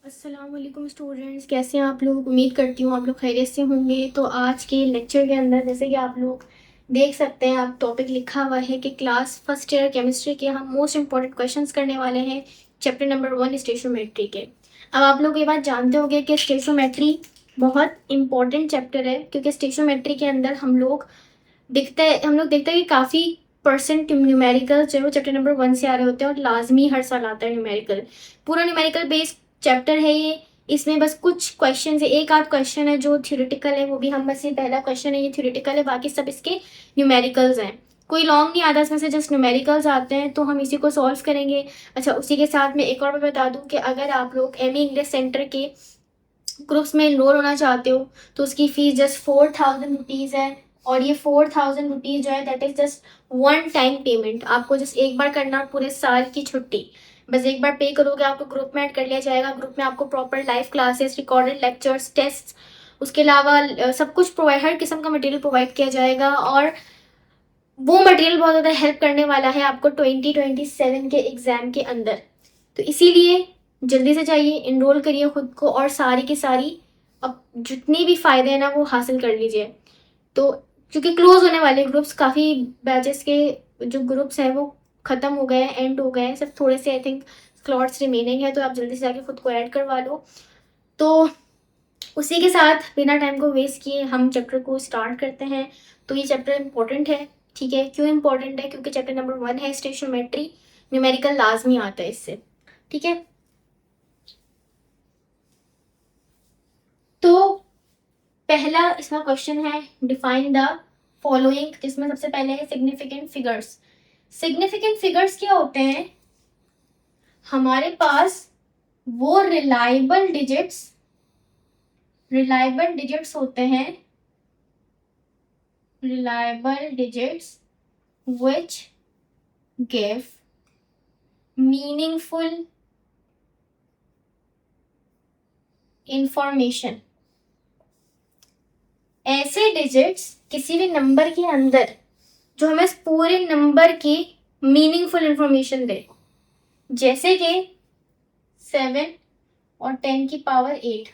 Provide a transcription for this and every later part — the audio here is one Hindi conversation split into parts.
अस्सलाम वालेकुम स्टूडेंट्स, कैसे हैं आप लोग। उम्मीद करती हूँ आप लोग खैरियत से होंगे। तो आज के लेक्चर के अंदर जैसे कि आप लोग देख सकते हैं, आप टॉपिक लिखा हुआ है कि क्लास फर्स्ट ईयर केमिस्ट्री के हम मोस्ट इंपॉर्टेंट क्वेश्चंस करने वाले हैं चैप्टर नंबर 1 स्टेशोमेट्री के। अब आप लोग ये बात जानते होंगे कि स्टेशोमेट्री बहुत इंपॉर्टेंट चैप्टर है, क्योंकि स्टेशोमेट्री के अंदर हम लोग देखते हैं कि काफ़ी परसेंट न्यूमेरिकल जो है वो चैप्टर नंबर 1 से आ रहे होते हैं, और लाजमी हर साल आता है न्यूमेरिकल। पूरा न्यूमेरिकल बेस्ड चैप्टर है ये। इसमें बस कुछ क्वेश्चन है, एक आध क्वेश्चन है जो थ्योरेटिकल है, वो भी हम बस ये पहला क्वेश्चन है ये थ्योरेटिकल है, बाकी सब इसके न्यूमेरिकल्स हैं। कोई लॉन्ग नहीं आता इसमें से, जस्ट न्यूमेरिकल्स आते हैं, तो हम इसी को सॉल्व करेंगे। अच्छा, उसी के साथ में एक और मैं बता दूं कि अगर आप लोग एम इंग्लिश सेंटर के ग्रुप्स में इनरोल होना चाहते हो तो उसकी फ़ीस जस्ट 4000 रुपीज़ है। और ये 4000 रुपीज़ जो है that is just one time payment. आपको जस्ट एक बार करना, पूरे साल की छुट्टी बस एक बार पे करोगे, आपको ग्रुप में ऐड कर लिया जाएगा। ग्रुप में आपको proper live classes, recorded lectures, test, उसके अलावा सब कुछ प्रोवाइड, हर किस्म का मटेरियल प्रोवाइड किया जाएगा। और वो मटेरियल बहुत ज़्यादा हेल्प करने वाला है आपको 2027 के एग्ज़ाम के अंदर। तो इसीलिए जल्दी से जाइए, इनरोल करिए खुद को, और सारी की सारी अब जितनी भी फ़ायदे हैं ना वो हासिल कर लीजिए। तो क्योंकि क्लोज होने वाले ग्रुप्स, काफ़ी बैचेस के जो ग्रुप्स हैं वो ख़त्म हो गए हैं, एंड हो गए हैं, सिर्फ थोड़े से आई थिंक स्लॉट्स रिमेनिंग है, तो आप जल्दी से जाके खुद को ऐड करवा लो। तो उसी के साथ बिना टाइम को वेस्ट किए हम चैप्टर को स्टार्ट करते हैं। तो ये चैप्टर इम्पोर्टेंट है, ठीक है। क्यों इम्पोर्टेंट है? क्योंकि चैप्टर नंबर 1 है स्टेशोमेट्री, न्यूमेरिकल लाजमी आता है इससे, ठीक है। तो पहला इसका क्वेश्चन है डिफाइन द फॉलोइंग, जिसमें सबसे पहले है सिग्निफिकेंट फिगर्स। सिग्निफिकेंट फिगर्स क्या होते हैं? हमारे पास वो रिलायबल डिजिट्स होते हैं, reliable digits which give meaningful information। ऐसे डिजिट्स किसी भी नंबर के अंदर जो हमें पूरे नंबर की मीनिंगफुल इंफॉर्मेशन दे, जैसे कि 7 और 10 की पावर 8।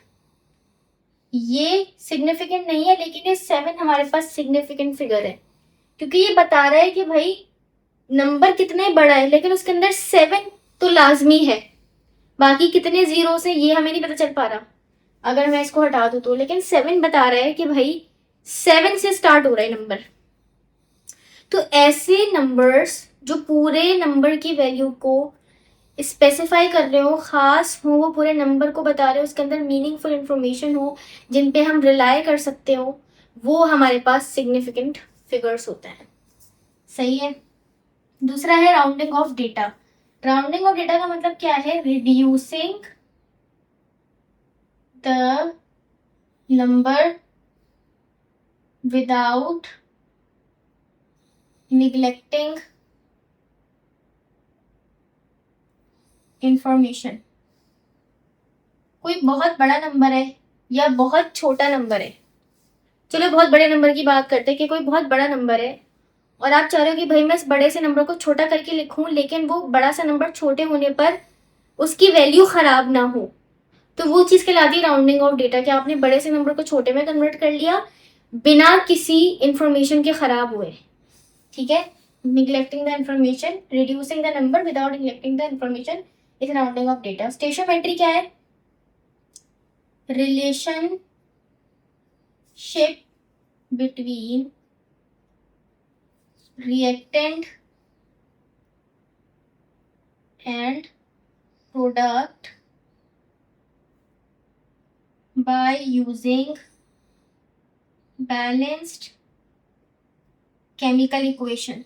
ये सिग्निफिकेंट नहीं है, लेकिन ये 7 हमारे पास सिग्निफिकेंट फिगर है, क्योंकि ये बता रहा है कि भाई नंबर कितने बड़ा है, लेकिन उसके अंदर 7 तो लाजमी है। बाकी कितने जीरो से ये हमें नहीं पता चल पा रहा अगर मैं इसको हटा दूं तो, लेकिन 7 बता रहा है कि भाई 7 से स्टार्ट हो रहा है नंबर। तो ऐसे नंबर्स जो पूरे नंबर की वैल्यू को स्पेसिफाई कर रहे हो, खास हो, वो पूरे नंबर को बता रहे हो, उसके अंदर मीनिंगफुल इंफॉर्मेशन हो, जिन पे हम रिलाई कर सकते हो, वो हमारे पास सिग्निफिकेंट फिगर्स होते हैं। सही है। दूसरा है rounding off data. Rounding off data का मतलब क्या है? Reducing the number without neglecting information। कोई बहुत बड़ा नंबर है या बहुत छोटा नंबर है, चलो बहुत बड़े नंबर की बात करते हैं कि कोई बहुत बड़ा नंबर है और आप चाह रहे हो कि भाई मैं इस बड़े से नंबर को छोटा करके लिखूं, लेकिन वो बड़ा सा नंबर छोटे होने पर उसकी वैल्यू खराब ना हो, तो वो चीज़ कहलाती है राउंडिंग ऑफ डेटा, कि आपने बड़े से नंबर को छोटे में कन्वर्ट कर लिया बिना किसी इंफॉर्मेशन के खराब हुए, ठीक है। Neglecting the information, reducing the number without neglecting the information is rounding off data. Stoichiometry क्या है? Relationship between reactant and product by using balanced chemical equation।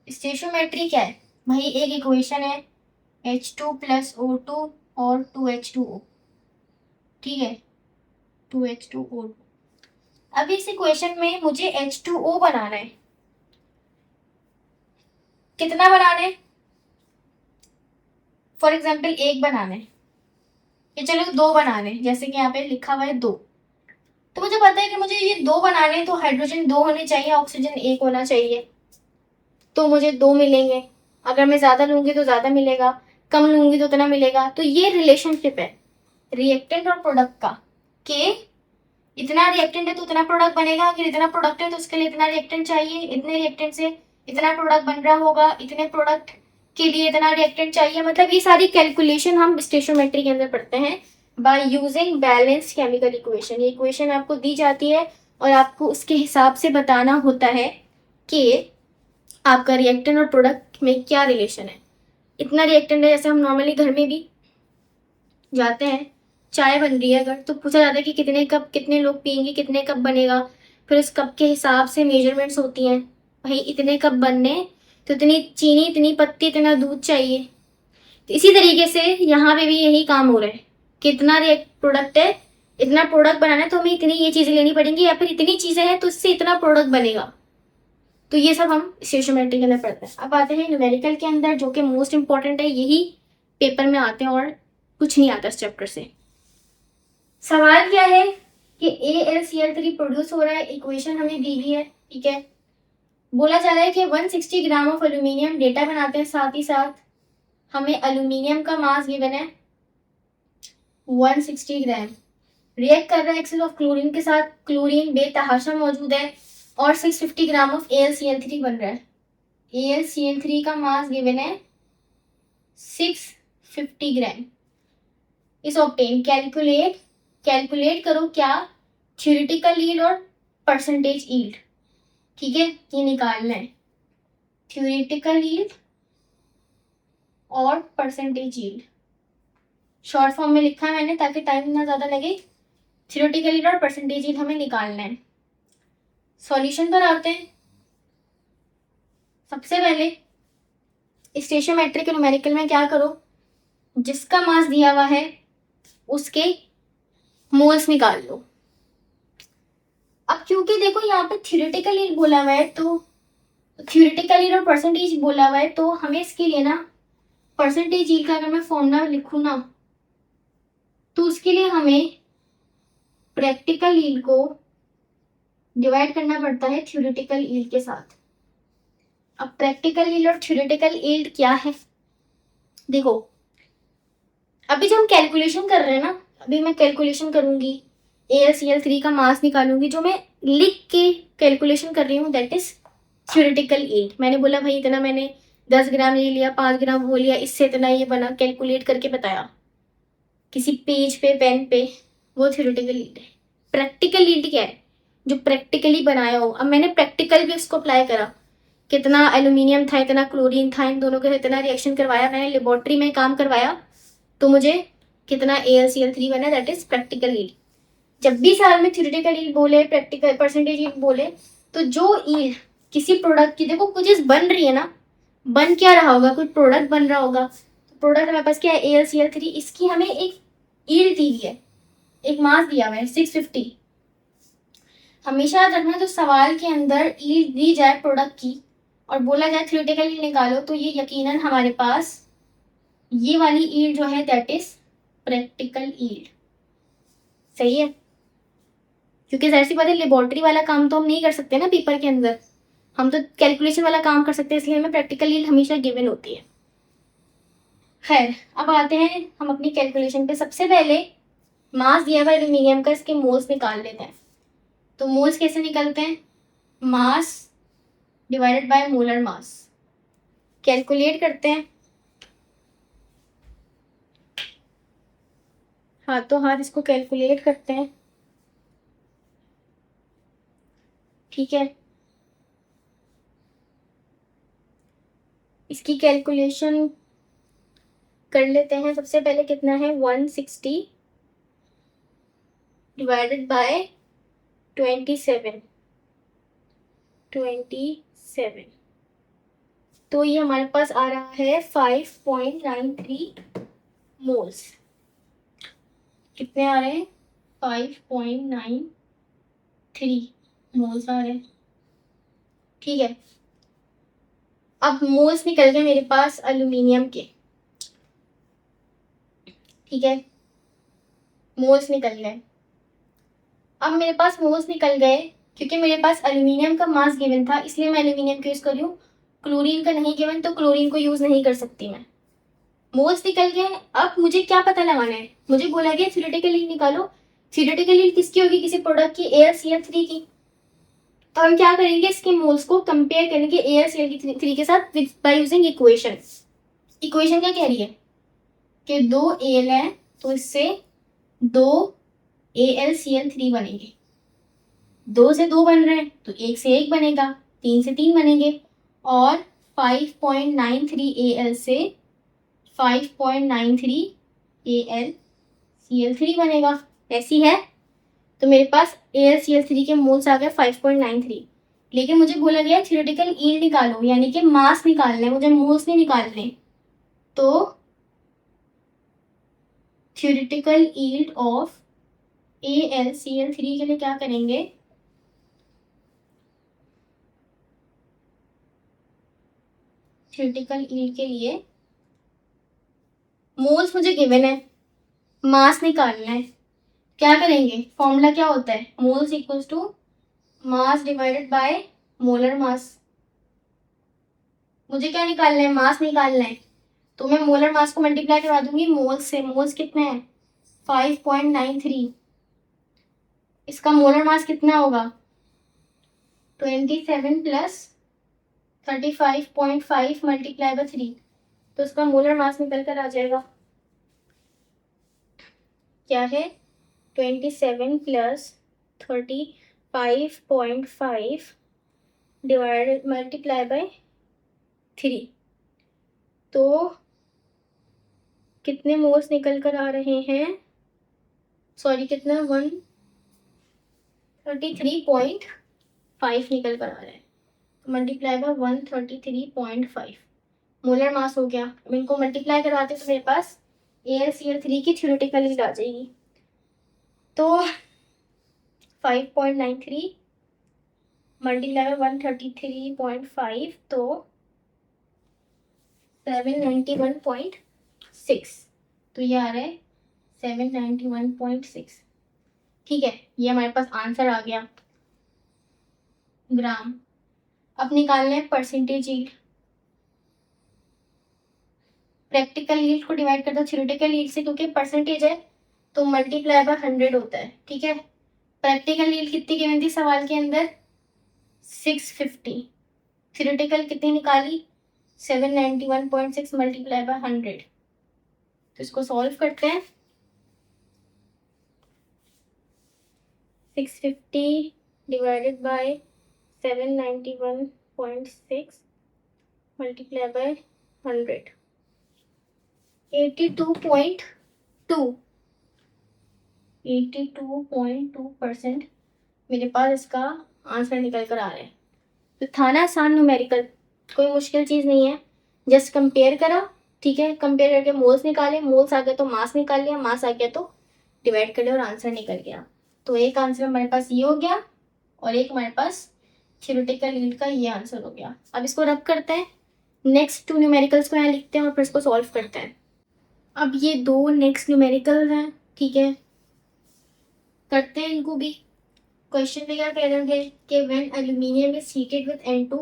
Stoichiometry क्या है भाई? एक इक्वेशन है H2 + O2 और 2H2O, ठीक है, 2H2O। अब इस इक्वेशन में मुझे H2O बनाना है। कितना बनाना है? फॉर एग्जाम्पल एक बनाना है, ये चलो 2 बनाने, जैसे कि यहाँ पे लिखा हुआ है 2, तो मुझे पता है कि मुझे ये 2 बनाने हैं, तो हाइड्रोजन 2 होने चाहिए, ऑक्सीजन 1 होना चाहिए, तो मुझे 2 मिलेंगे। अगर मैं ज़्यादा लूँगी तो ज़्यादा मिलेगा, कम लूँगी तो उतना मिलेगा। तो ये रिलेशनशिप है रिएक्टेंट और प्रोडक्ट का, कि इतना रिएक्टेंट है तो उतना प्रोडक्ट बनेगा, अगर इतना प्रोडक्ट है तो उसके लिए इतना रिएक्टेंट चाहिए, इतने रिएक्टेंट से इतना प्रोडक्ट बन रहा होगा, इतने प्रोडक्ट के लिए इतना रिएक्टेंट चाहिए। मतलब ये सारी कैलकुलेशन हम स्टेशियोमेट्री के अंदर पढ़ते हैं by using balance chemical equation. ये इक्वेशन आपको दी जाती है और आपको उसके हिसाब से बताना होता है कि आपका रिएक्टेंट और प्रोडक्ट में क्या रिलेशन है। इतना रिएक्टेंट है, जैसे हम नॉर्मली घर में भी जाते हैं, चाय बन रही है अगर, तो पूछा जाता है कि कितने कप, कितने लोग पियेंगे, कितने कप बनेगा। फिर उस कप के हिसाब से मेजरमेंट्स होती हैं, भाई इतने कप बनने तो इतनी चीनी, इतनी पत्ती, इतना दूध चाहिए। तो इसी तरीके से यहाँ पे भी यही काम हो रहा है, कितना प्रोडक्ट है, इतना प्रोडक्ट बनाना है तो हमें इतनी ये चीज़ें लेनी पड़ेंगी, या फिर इतनी चीज़ें हैं तो इससे इतना प्रोडक्ट बनेगा। तो ये सब हम स्टेशियोमेट्री के अंदर पढ़ते हैं। अब आते हैं न्यूमेरिकल के अंदर, जो कि मोस्ट इंपॉर्टेंट है, यही पेपर में आते हैं और कुछ नहीं आता इस चैप्टर से। सवाल क्या है कि AlCl3 प्रोड्यूस हो रहा है, इक्वेशन हमें दी हुई है, ठीक है। बोला जा रहा है कि 160 ग्राम ऑफ एल्यूमिनियम डेटा बनाते हैं, साथ ही साथ हमें एल्यूमिनियम का मास गिवन है 160 ग्राम। रिएक्ट कर रहा है एक्सेस ऑफ क्लोरीन के साथ, क्लोरीन बेतहाशा मौजूद है और 650 ग्राम ऑफ AlCl3 बन रहा है। AlCl3 का मास गिवन है 650 ग्राम। इस ऑप्टेन कैलकुलेट करो क्या, थ्योरेटिकल यील्ड और परसेंटेज यील्ड, ठीक है, ये निकालना है, थ्योरेटिकल यील्ड और परसेंटेज यील्ड। शॉर्ट फॉर्म में लिखा है मैंने ताकि टाइम ना ज़्यादा लगे। थ्योरेटिकल यील्ड और परसेंटेज यील्ड हमें निकालना है। सॉल्यूशन पर आते हैं। सबसे पहले स्टेशियोमेट्रिक न्यूमेरिकल में क्या करो, जिसका मास दिया हुआ है उसके मोल्स निकाल लो। अब क्योंकि देखो यहाँ पे थ्योरेटिकल यील्ड बोला हुआ है, तो थ्योरेटिकल यील्ड और परसेंटेज बोला हुआ है, तो हमें इसके लिए ना परसेंटेज यील्ड का अगर मैं फॉर्मूला लिखूँ ना, तो उसके लिए हमें प्रैक्टिकल यील्ड को डिवाइड करना पड़ता है थ्योरेटिकल यील्ड के साथ। अब प्रैक्टिकल यील्ड और थ्योरेटिकल यील्ड क्या है, देखो अभी जो हम कैलकुलेशन कर रहे हैं ना, अभी मैं कैलकुलेशन करूंगी, AlCl3 का मास निकालूंगी, जो मैं लिख के कैलकुलेशन कर रही हूँ दैट इज थ्योरेटिकल यील्ड। मैंने बोला भाई इतना मैंने 10 ग्राम ये लिया, 5 ग्राम वो लिया, इससे इतना ये बना, कैलकुलेट करके बताया किसी पेज पे, पेन पे, वो थ्योरेटिकल यील्ड है। प्रैक्टिकल यील्ड क्या है, जो प्रैक्टिकली बनाया हो। अब मैंने प्रैक्टिकल भी उसको अप्लाई करा, कितना एल्यूमिनियम था, इतना क्लोरीन था, इन दोनों के इतना रिएक्शन करवाया, मैंने लेबोरेटरी में काम करवाया, तो मुझे कितना AlCl3 बना, दैट इज प्रैक्टिकल यील्ड। जब भी साल में थ्योरेटिकल यील्ड बोले, प्रैक्टिकल परसेंटेज यील्ड बोले, तो जो यील्ड किसी प्रोडक्ट की, देखो कुछ चीज बन रही है ना, बन क्या रहा होगा, कोई प्रोडक्ट बन रहा होगा, तो प्रोडक्ट हमारे पास क्या है AlCl3, इसकी हमें एक यील्ड दी हुई है, एक मास दिया हुआ है 650। हमेशा याद रखना, तो सवाल के अंदर यील्ड दी जाए प्रोडक्ट की और बोला जाए थ्योरेटिकल यील्ड निकालो, तो ये यकीनन हमारे पास ये वाली यील्ड जो है दैट इज प्रैक्टिकल यील्ड। सही है, क्योंकि जाहिर सी बात है लेबोरेटरी वाला काम तो हम नहीं कर सकते ना पेपर के अंदर, हम तो कैलकुलेशन वाला काम कर सकते हैं, इसलिए हमें प्रैक्टिकल यील्ड हमेशा गिवन होती है। खैर अब आते हैं हम अपनी कैलकुलेशन पे। सबसे पहले मास दिया हुआ एल्यूमिनियम का, इसके मोल्स निकाल लेते हैं। तो मोल्स कैसे निकलते हैं, मास divided by molar mass, calculate करते हैं, हाथों हाथ इसको कैलकुलेट करते हैं, ठीक है। इसकी कैलकुलेशन कर लेते हैं। सबसे पहले कितना है 160 डिवाइडेड बाय 27, तो ये हमारे पास आ रहा है 5.93 मोल्स। कितने आ रहे हैं, 5.93 मोल्स आ रहे हैं, ठीक है। अब मोल्स निकल गए मेरे पास एल्यूमिनियम के, ठीक है, मोल्स निकल गए। अब मेरे पास मोल्स निकल गए, क्योंकि मेरे पास एल्यूमिनियम का मास गिवन था, इसलिए मैं एल्यूमिनियम का यूज कर रही हूँ। क्लोरीन का नहीं गिवन तो क्लोरीन को यूज नहीं कर सकती मैं। मोल्स निकल गए, अब मुझे क्या पता लगाना है, मुझे बोला गया थ्योरेटिकल यील्ड निकालो। थ्योरेटिकल यील्ड किसकी होगी, किसी प्रोडक्ट की AlCl3 की। तो हम क्या करेंगे, इसके मोल्स को कंपेयर करेंगे AlCl3 के साथ बाय यूजिंग इक्वेशन। इक्वेशन क्या कह रही है कि 2 Al है तो इससे 2 AlCl3 बनेंगे। 2 से 2 बन रहे हैं तो 1 से 1 बनेगा, 3 से 3 बनेंगे, और 5.93 Al से 5.93 AlCl3 बनेगा। ऐसी है तो मेरे पास AlCl3 के मोल्स आ गए 5.93। लेकिन मुझे बोला गया थ्योरेटिकल यील्ड निकालो, यानी कि मास निकालना है, मुझे मोल्स नहीं निकालने। तो थ्योरेटिकल यील्ड ऑफ AlCl3 के लिए क्या करेंगे, थ्योरेटिकल यील्ड के लिए मोल्स मुझे गिवन है, मास निकालना है। क्या करेंगे, फॉर्मूला क्या होता है, moles equals to mass divided by molar mass. मुझे क्या निकालना है, मास निकालना है, तो मैं मोलर मास को मल्टीप्लाई करवा दूंगी मोल्स से। मोल्स कितने हैं, 5.93। इसका मोलर मास कितना होगा, 27 प्लस 35.5 मल्टीप्लाई बाय 3। तो इसका मोलर मास निकल कर आ जाएगा, क्या है, 27 प्लस 35.5 डिवाइडेड मल्टीप्लाई बाय 3। तो कितने मोल्स निकल कर आ रहे हैं, सॉरी कितना, 133.5 निकल कर आ रहा है, मल्टीप्लाई बाय 133.5 मोलर मास हो गया। अब इनको मल्टीप्लाई करवाते तो मेरे पास AlCl3 की थ्योरेटिकल यील्ड आ जाएगी। तो 5.93 मल्टीप्लाई बाय 133.5 तो 791.6। तो ये आ रहा है 791.6। ठीक है, ये हमारे पास आंसर आ गया ग्राम। अब निकालना है परसेंटेज यील्ड। प्रैक्टिकल यील्ड को डिवाइड कर दो थ्योरेटिकल यील्ड से, क्योंकि परसेंटेज है तो मल्टीप्लाई बाय 100 होता है। ठीक है, प्रैक्टिकल यील्ड कितनी गिवन थी सवाल के अंदर, 650। थ्योरेटिकल कितनी निकाली, 791.6 मल्टीप्लाई बाय 100। तो इसको सॉल्व करते हैं। 650 डिवाइडेड बाय 791.6 मल्टीप्लाई बाय 100, 82.2% मेरे पास इसका आंसर निकल कर आ रहा है। तो था ना आसान न्यूमेरिकल, कोई मुश्किल चीज़ नहीं है, जस्ट कंपेयर करा। ठीक है, कंपेयर करके मोल्स निकाले, मोल्स आ गए तो मास निकाल लिया, मास आ गया तो डिवाइड कर लिया और आंसर निकल गया। तो एक आंसर हमारे पास ये हो गया और एक हमारे पास थ्योरेटिकल यील्ड का ये आंसर हो गया। अब इसको रब करते हैं, नेक्स्ट 2 न्यूमेरिकल्स को यहाँ लिखते हैं और फिर इसको सॉल्व करते हैं। अब ये 2 नेक्स्ट न्यूमेरिकल्स हैं, ठीक है, करते हैं इनको भी। क्वेश्चन में क्या कह रहे हैं कि when aluminium is heated with N2,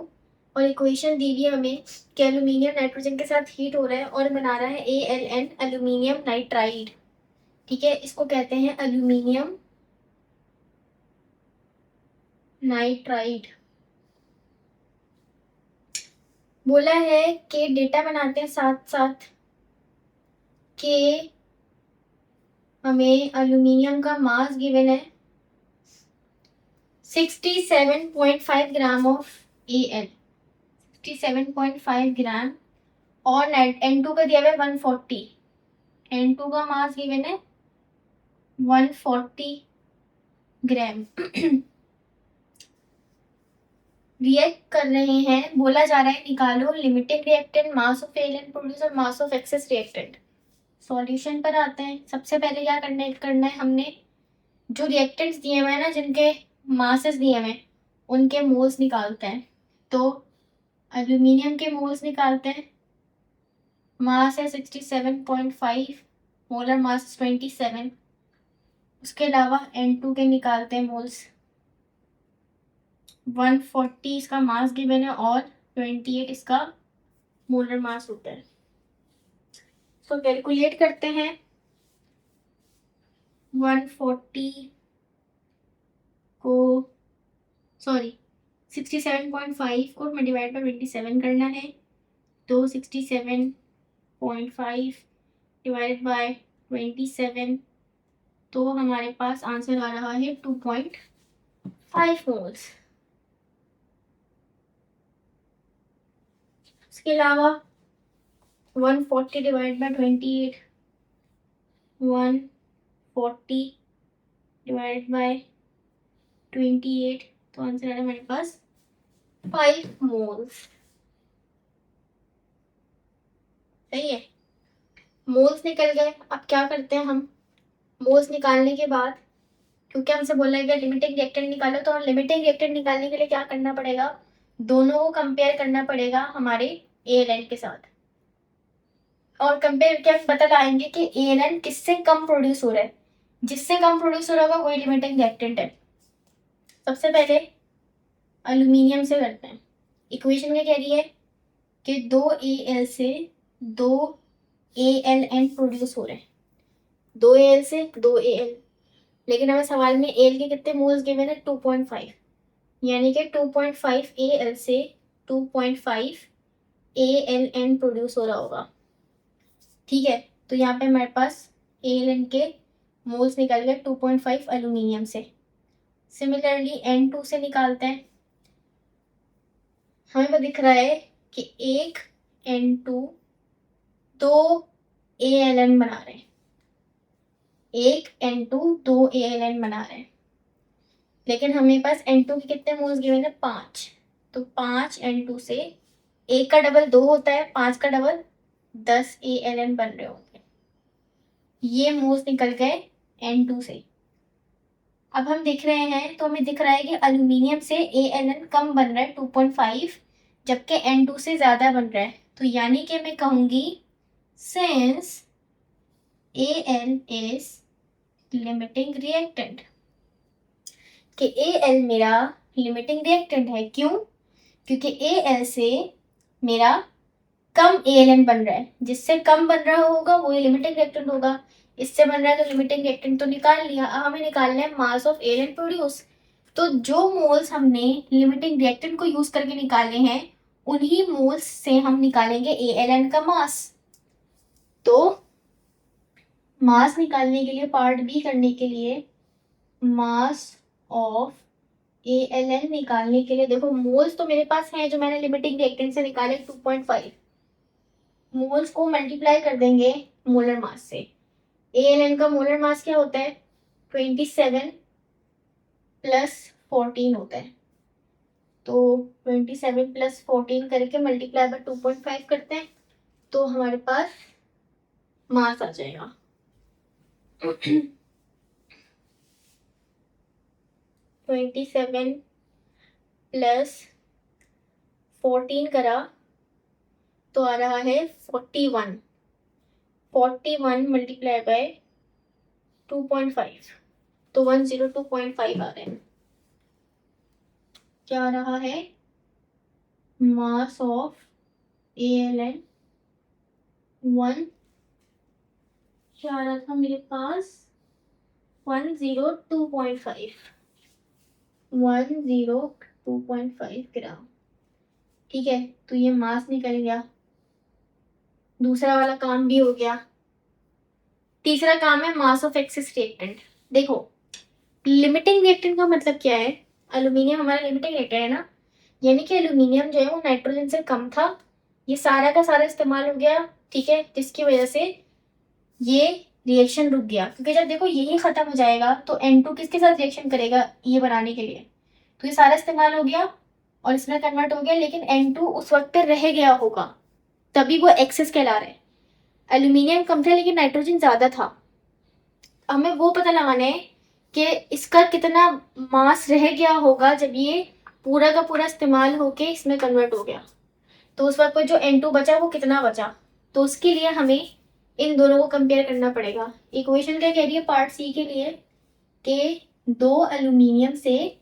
और इक्वेशन दी हुई है हमें कि एल्यूमिनियम नाइट्रोजन के साथ हीट हो रहा है और बना रहा है ALN, एल्यूमिनियम नाइट्राइड। ठीक है, इसको कहते हैं एल्यूमिनियम नाइट्राइड। बोला है कि डेटा बनाते हैं साथ साथ कि हमें एल्यूमिनियम का मास गिवन है 67.5 ग्राम ऑफ Al, 67.5 ग्राम, और N2 का दिया हुआ है 140। N2 का मास गिवन है 140 ग्राम। रिएक्ट कर रहे हैं, बोला जा रहा है निकालो limiting reactant, mass of Al produce और mass of excess reactant. Solution पर आते हैं। सबसे पहले क्या करना है हमने जो रिएक्टेंट्स दिए हुए हैं ना, जिनके मासेस दिए हुए हैं, उनके मोल्स निकालते हैं। तो एल्यूमिनियम के मोल्स निकालते हैं, मास है 67.5, मोलर मास 27। उसके अलावा N2 के निकालते हैं मोल्स, 140 इसका मास गिवन है और 28 इसका मोलर मास होता है। तो कैलकुलेट करते हैं 140 को 67.5 को हमें डिवाइड बाई 27 करना है। तो 67.5 डिवाइड बाय 27, तो हमारे पास आंसर आ रहा है 2.5 मोल्स। इसके अलावा 140 डिवाइड बाय 28, 140 डिवाइड बाय 28, तो आंसर आ रहा है हमारे पास 5 मोल्स। सही है, मोल्स निकल गए। अब क्या करते हैं हम, मोल्स निकालने के बाद, क्योंकि हमसे बोला गया लिमिटिंग रिएक्टेंट निकालो, तो लिमिटिंग रिएक्टेंट निकालने के लिए क्या करना पड़ेगा, दोनों को कंपेयर करना पड़ेगा हमारे ALN के साथ। और कंपेयर क्या पता लगाएंगे कि ALN किससे कम प्रोड्यूस हो रहा है, जिससे कम प्रोड्यूस हो रहा होगा वही लिमिटिंग रिएक्टेंट है। सबसे पहले एल्यूमिनियम से करते हैं। इक्वेशन क्या कह रही है कि 2Al से 2AlN प्रोड्यूस हो रहे हैं, 2Al से 2Al, लेकिन हमें सवाल में Al के कितने मोल्स गिवन है, 2.5, यानी कि 2.5 Al से 2.5 AlN प्रोड्यूस हो रहा होगा। ठीक है, तो यहाँ पे हमारे पास AlN के मोल्स निकल गए 2.5 एल्यूमिनियम से। सिमिलरली N2 से निकालते हैं। हमें वो दिख रहा है कि एक N2 दो AlN बना रहे हैं, एक N2 दो AlN बना रहे हैं, लेकिन हमें पास N2 के कितने मोल्स गिवन है, 5। तो 5 N2 से, एक का डबल 2 होता है, 5 का डबल 10 AlN बन रहे होंगे। ये मोल्स निकल गए N2 से। अब हम देख रहे हैं तो हमें दिख रहा है कि एल्यूमिनियम से AlN कम बन रहा है 2.5, जबकि N2 से ज्यादा बन रहा है। तो यानी कि मैं कहूंगी since Al is limiting reactant, कि Al मेरा लिमिटिंग रिएक्टेंट है। क्यों? क्योंकि Al से मेरा कम AlN बन रहा है, जिससे कम बन रहा होगा वही लिमिटिंग रिएक्टेंट होगा। इससे बन रहा है तो लिमिटिंग रिएक्टेंट तो निकाल लिया। अब हमें निकालना है मास ऑफ AlN प्रोड्यूस। तो जो मोल्स हमने लिमिटिंग रिएक्टेंट को यूज करके निकाले हैं, उन्हीं मोल्स से हम निकालेंगे AlN का मास। तो मास निकालने के लिए, पार्ट बी करने के लिए, मास ऑफ AlN निकालने के लिए, देखो मोल्स तो मेरे पास हैं जो मैंने लिमिटिंग रिएक्टेंट से निकाले 2.5, मोल्स को मल्टीप्लाई कर देंगे मोलर मास से। AlN का मोलर मास क्या होता है, 27 प्लस 14 होता है। तो 27 प्लस 14 करके मल्टीप्लाई बाय 2.5 करते हैं, तो हमारे पास मास आ जाएगा 27 प्लस 14 करा तो आ रहा है 41, 41 मल्टीप्लाई बाय 2.5, तो 102.5 आ रहे हैं। क्या आ रहा है, मास ऑफ AlN 1, क्या आ रहा था मेरे पास, 102.5, 102.5 ग्राम। ठीक है, तो ये मास निकल गया, दूसरा वाला काम भी हो गया। तीसरा काम है मास ऑफ एक्सिस रिएक्टेंट। देखो लिमिटिंग रिएक्टेंट का मतलब क्या है, एल्यूमिनियम हमारा लिमिटिंग रिएक्टेंट है ना, यानी कि एल्यूमिनियम जो है वो नाइट्रोजन से कम था, ये सारा का सारा इस्तेमाल हो गया। ठीक है, जिसकी वजह से ये रिएक्शन रुक गया, क्योंकि जब देखो यही खत्म हो जाएगा तो N2 किसके साथ रिएक्शन करेगा ये बनाने के लिए, तो ये सारा इस्तेमाल हो गया और इसमें कन्वर्ट हो गया, लेकिन N2 उस वक्त पे रह गया होगा, तभी वो एक्सेस कहला रहा है। एल्यूमिनियम कम था लेकिन नाइट्रोजन ज्यादा था। हमें वो पता लगाना है कि इसका कितना मास रह गया होगा जब ये पूरा का पूरा इस्तेमाल होके इसमें कन्वर्ट हो गया, तो उस वक्त पर जो N2 बचा वो कितना बचा। तो उसके लिए हमें इन दोनों को कंपेयर करना पड़ेगा। इक्वेशन क्या कह रही है पार्ट सी के लिए, कि 2 एल्यूमिनियम से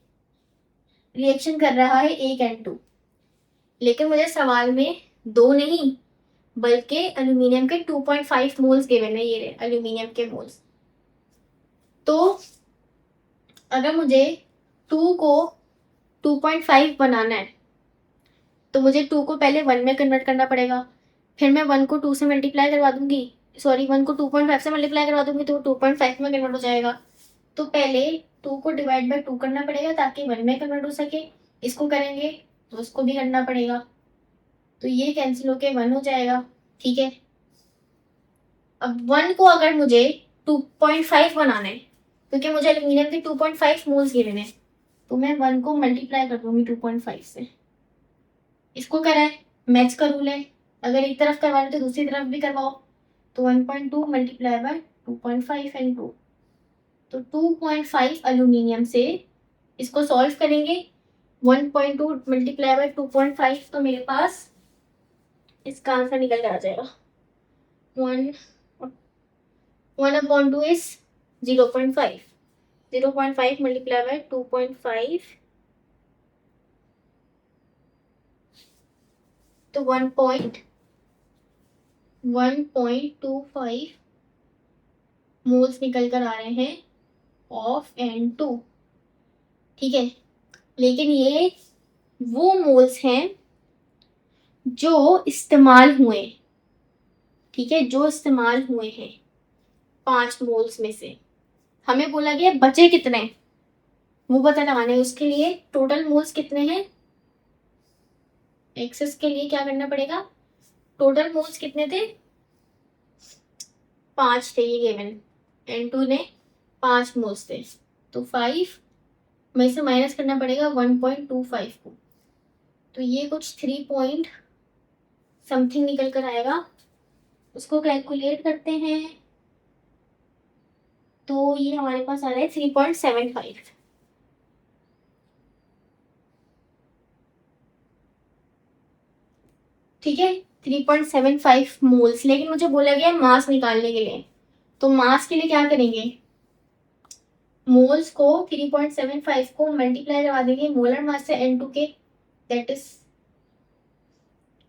रिएक्शन कर रहा है एक N2, लेकिन मुझे सवाल में 2 नहीं बल्कि एल्यूमिनियम के 2.5 मोल्स गिवन है, ये रहे एल्यूमिनियम के मोल्स। तो अगर मुझे 2 को 2.5 बनाना है तो मुझे 2 को पहले 1 में कन्वर्ट करना पड़ेगा, फिर मैं 1 को 2 से मल्टीप्लाई करवा दूंगी, सॉरी 1 को 2.5 से मल्टीप्लाई करवा दूंगी तो 2.5 में कन्वर्ट हो जाएगा। तो पहले 2 को डिवाइड बाय 2 करना पड़ेगा ताकि 1 में कन्वर्ट हो सके, इसको करेंगे तो उसको भी करना पड़ेगा, तो ये कैंसिल होके 1 हो जाएगा। ठीक है, अब 1 को अगर मुझे 2.5 बनाना है क्योंकि मुझे एल्यूमिनियम के 2.5 मोल्स गिवन है, तो मैं 1 को मल्टीप्लाई कर दूंगी 2.5 से, इसको करा है, मैच का रूल है, अगर एक तरफ करवाना तो दूसरी तरफ भी करवाओ। तो 1.2 मल्टीप्लाई बाय 2.5 एंड 2, तो 2.5 एल्यूमिनियम से इसको सॉल्व करेंगे, 1.2 मल्टीप्लाई बाय 2.5, तो मेरे पास इसका आंसर निकल कर आ जाएगा 1/2 इज 0.5, 0.5 मल्टीप्लाई बाय 2.5, तो 1.25 मोल्स निकल कर आ रहे हैं ऑफ N2। ठीक है, लेकिन ये वो मोल्स हैं जो इस्तेमाल हुए, ठीक है, जो इस्तेमाल हुए हैं 5 मोल्स में से। हमें बोला गया बचे कितने वो पता लगाना है, उसके लिए टोटल मोल्स कितने हैं, एक्सेस के लिए क्या करना पड़ेगा, टोटल मोल्स कितने थे, 5 थे ये गिवन, N2 ने 5 मोल्स थे, तो 5 में से माइनस करना पड़ेगा 1.25 को, तो ये कुछ 3 पॉइंट समथिंग निकल कर आएगा, उसको कैलकुलेट करते हैं तो ये हमारे पास आ रहा है 3.75। ठीक है, 3.75 मोल्स, लेकिन मुझे बोला गया मास निकालने के लिए, तो मास के लिए क्या करेंगे, मोल्स को 3.75 को मल्टीप्लाई करवा देंगे मोलर मास से N2 के, दैट इज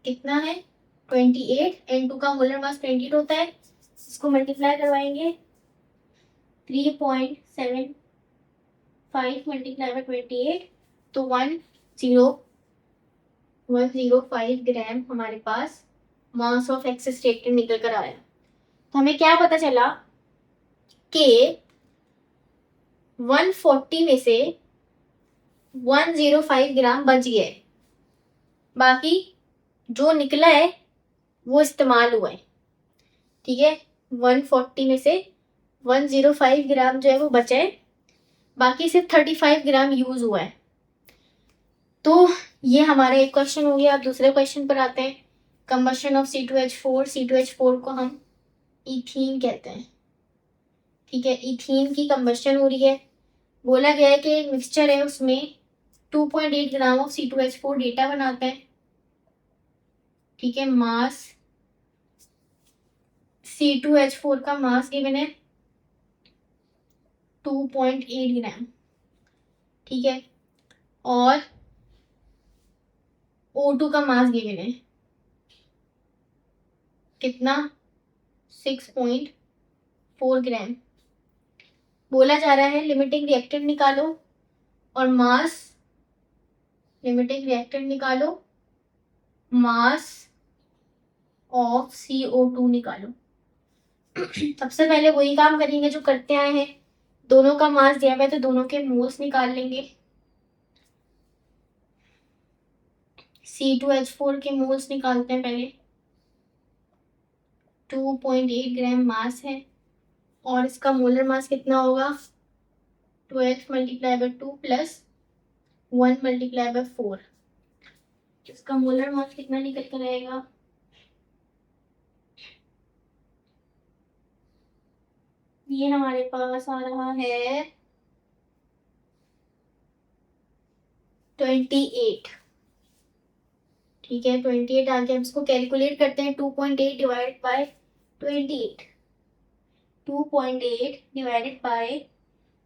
कितना है 28, N2 का मोलर मास 28 होता है, इसको मल्टीप्लाई करवाएंगे 3.75 मल्टीप्लाई बाय 28, तो 105 ग्राम हमारे पास मास ऑफ एक्सेस रिएक्टेंट निकल कर आया। तो हमें क्या पता चला कि 140 में से 105 ग्राम बच गए, बाकी जो निकला है वो इस्तेमाल हुआ है। ठीक है, 140 में से 105 ग्राम जो है वो बचा है, बाकी सिर्फ 35 ग्राम यूज हुआ है। तो ये हमारा एक क्वेश्चन हो गया। अब दूसरे क्वेश्चन पर आते हैं, कंबशन ऑफ C2H4, C2H4 को हम इथीन कहते हैं। ठीक है, इथीन की कंबशन हो रही है, बोला गया है कि एक मिक्सचर है उसमें 2.8 ग्राम ऑफ C2H4 डेटा बनाते हैं। ठीक है, मास C2H4 का मास गिवन है 2.8 ग्राम। ठीक है, और O2 का मास गिवन है कितना 6.4 ग्राम। बोला जा रहा है लिमिटिंग रिएक्टेंट निकालो और मास, लिमिटिंग रिएक्टेंट निकालो, मास ऑफ CO2 निकालो। सबसे पहले वही काम करेंगे जो करते आए हैं, दोनों का मास दिया हुआ है तो दोनों के मोल्स निकाल लेंगे। C2H4 के मोल्स निकालते हैं पहले, 2.8 ग्राम मास है और इसका मोलर मास कितना होगा 12 multiply by 2 plus 1 multiply by 4, इसका मोलर मास कितना निकल कर आएगा, ये हमारे पास आ रहा है 28। ठीक है, 28 आके हम इसको कैलकुलेट करते हैं, 2.8 डिवाइड बाय 28, 2.8 डिवाइडेड बाय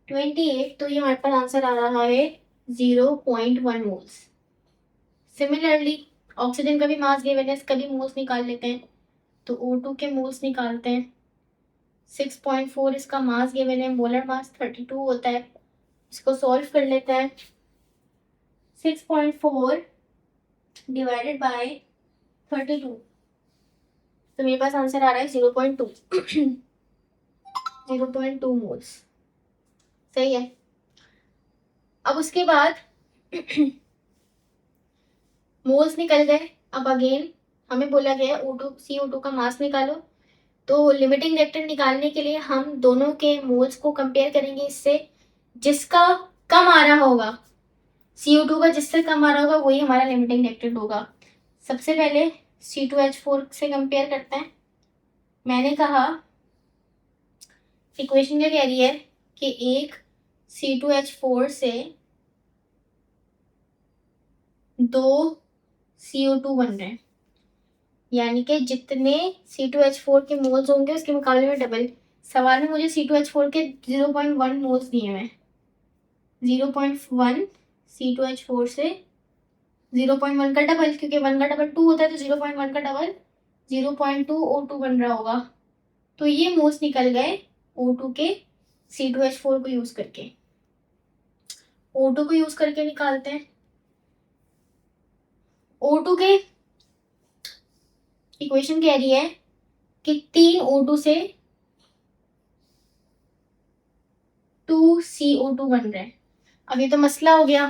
28, तो ये हमारे पास आंसर आ रहा है 0.1 मोल्स। सिमिलरली ऑक्सीजन का भी मास गिवन है, इसका भी मोल्स निकाल लेते हैं। तो O2 के मोल्स निकालते हैं। 6.4 इसका मास गिवन है, मोलर मास 32 होता है। इसको सॉल्व कर लेते हैं। 6.4 डिवाइडेड बाय 32, तो मेरे पास आंसर आ रहा है 0.2 0.2 मोल्स। सही है। अब उसके बाद मोल्स निकल गए। अब अगेन हमें बोला गया O2 CO2 का मास निकालो। तो लिमिटिंग रिएक्टेंट निकालने के लिए हम दोनों के मोल्स को कंपेयर करेंगे इससे, जिसका कम आ रहा होगा CO2 का, जिससे कम आ रहा होगा वही हमारा लिमिटिंग रिएक्टेंट होगा। सबसे पहले C2H4 से कंपेयर करते हैं। मैंने कहा इक्वेशन क्या कह रही है कि एक C2H4 से 2 CO2 बन रहे हैं, यानी कि जितने C2H4 के मोल्स होंगे उसके मुकाबले में डबल। सवाल में मुझे C2H4 के 0.1 मोल्स दिए हुए हैं। 0.1 C2H4 से 0.1 का डबल, क्योंकि 1 का डबल 2 होता है, तो 0.1 का डबल 0.2 O2 बन रहा होगा। तो ये मोल्स निकल गए O2 के C2H4 को यूज करके। O2 को यूज करके निकालते हैं। O2 के इक्वेशन कह रही है कि 3 O2 से 2 CO2 बन रहे हैं। अब ये तो मसला हो गया।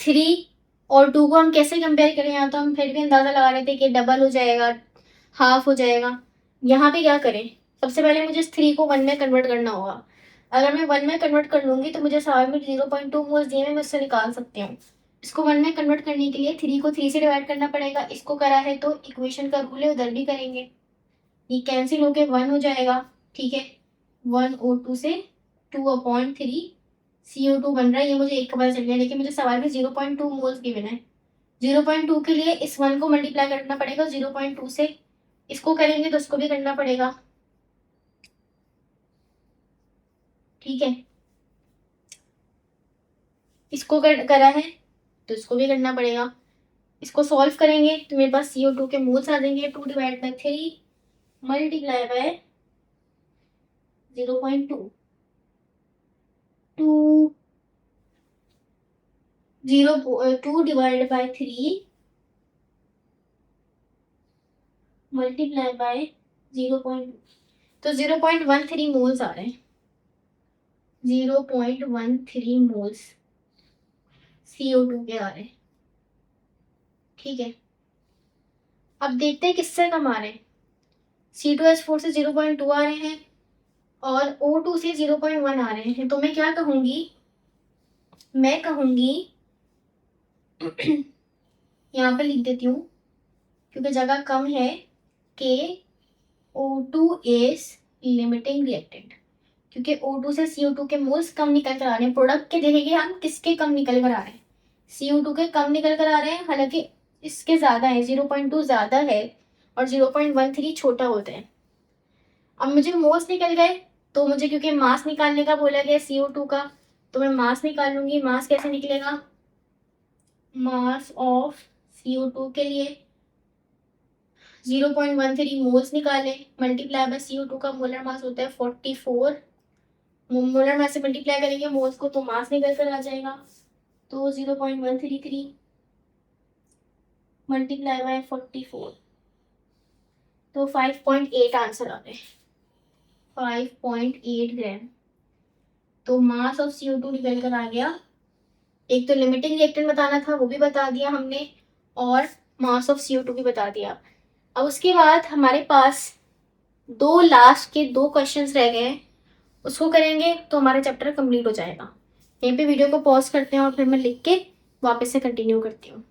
3 और 2 को हम कैसे कंपेयर करें? यहाँ तो हम फिर भी अंदाजा लगा रहे थे कि डबल हो जाएगा, हाफ हो जाएगा। यहाँ पे क्या करें? सबसे पहले मुझे इस 3 को 1 में कन्वर्ट करना होगा। अगर मैं 1 में कन्वर्ट कर लूंगी तो मुझे सवाल में 0.2 मोल्स दिए, मैं उससे निकाल सकती हूँ। इसको 1 में कन्वर्ट करने के लिए 3 को 3 से डिवाइड करना पड़ेगा। इसको करा है तो इक्वेशन का रूल है, उधर भी करेंगे। ये कैंसिल होके 1 हो जाएगा। ठीक है, 1 O2 से 2/3 CO2 बन रहा है। ये मुझे एक का पता चल गया, लेकिन मुझे सवाल में 0.2 मोल्स गिवन है। 0.2 के लिए इस 1 को मल्टीप्लाई करना पड़ेगा 0.2 से। इसको करेंगे तो इसको भी करना पड़ेगा। ठीक है, इसको करा है तो इसको भी करना पड़ेगा। इसको सॉल्व करेंगे तो मेरे पास CO2 के मोल्स आ जाएंगे। 2 divide by 3 multiply by 0.2, 2 divide by 3 multiply by 0.2, तो 0.13 मोल्स आ रहे हैं। 0.13 मोल्स CO2 के आ रहे हैं। ठीक है, अब देखते हैं किससे कम आ रहे हैं। C2H4 से 0.2 आ रहे हैं और O2 से 0.1 आ रहे हैं। तो मैं क्या कहूंगी? मैं कहूंगी यहाँ पे लिख देती हूँ क्योंकि जगह कम है कि O2 इज लिमिटिंग रिएक्टेंट, क्योंकि O2 से CO2 के मोल्स कम निकल कर आ रहे हैं। प्रोडक्ट के देखेंगे हम किसके कम निकल कर आ रहे हैं। CO2 के कम निकल कर आ रहे हैं, हालांकि इसके ज़्यादा है, 0.2 ज़्यादा है और 0.13 छोटा होता है। अब मुझे मोल्स निकल गए तो मुझे क्योंकि मास निकालने का बोला गया CO2 का, तो मैं मास निकालूंगी। मास कैसे निकलेगा? मास ऑफ CO2 के लिए 0.13 मोल्स निकाले मल्टीप्लाई बाय CO2 का मोलर मास होता है 44। मोलर मास से मल्टीप्लाई करेंगे मोल्स को तो मास निकल कर आ जाएगा। तो 0.133 मल्टीप्लाई बाय 44, तो 5.8 आंसर आ गए। 5.8 ग्राम। तो मास ऑफ CO2 निकल कर आ गया। एक तो लिमिटिंग रिएक्टेंट बताना था, वो भी बता दिया हमने, और मास ऑफ CO2 भी बता दिया। अब उसके बाद हमारे पास दो लास्ट के 2 क्वेश्चंस रह गए हैं, उसको करेंगे तो हमारा चैप्टर कंप्लीट हो जाएगा। यहीं पे वीडियो को पॉज करते हैं और फिर मैं लिख के वापस से कंटिन्यू करती हूँ।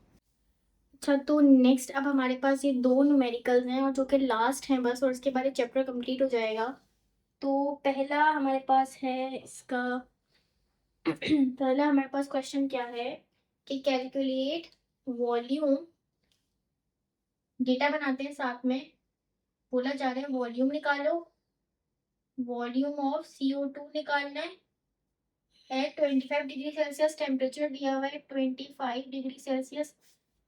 अच्छा, तो नेक्स्ट अब हमारे पास ये 2 न्यूमेरिकल्स हैं और जो कि लास्ट हैं बस, और इसके बाद चैप्टर कंप्लीट हो जाएगा। तो पहला हमारे पास है इसका पहला हमारे पास क्वेश्चन क्या है कि कैलकुलेट वॉल्यूम। डेटा बनाते हैं साथ में, बोला जा रहा है वॉल्यूम निकालो। वॉल्यूम ऑफ CO2 निकालना है 25 डिग्री सेल्सियस, टेम्परेचर दिया हुआ है 25 डिग्री सेल्सियस।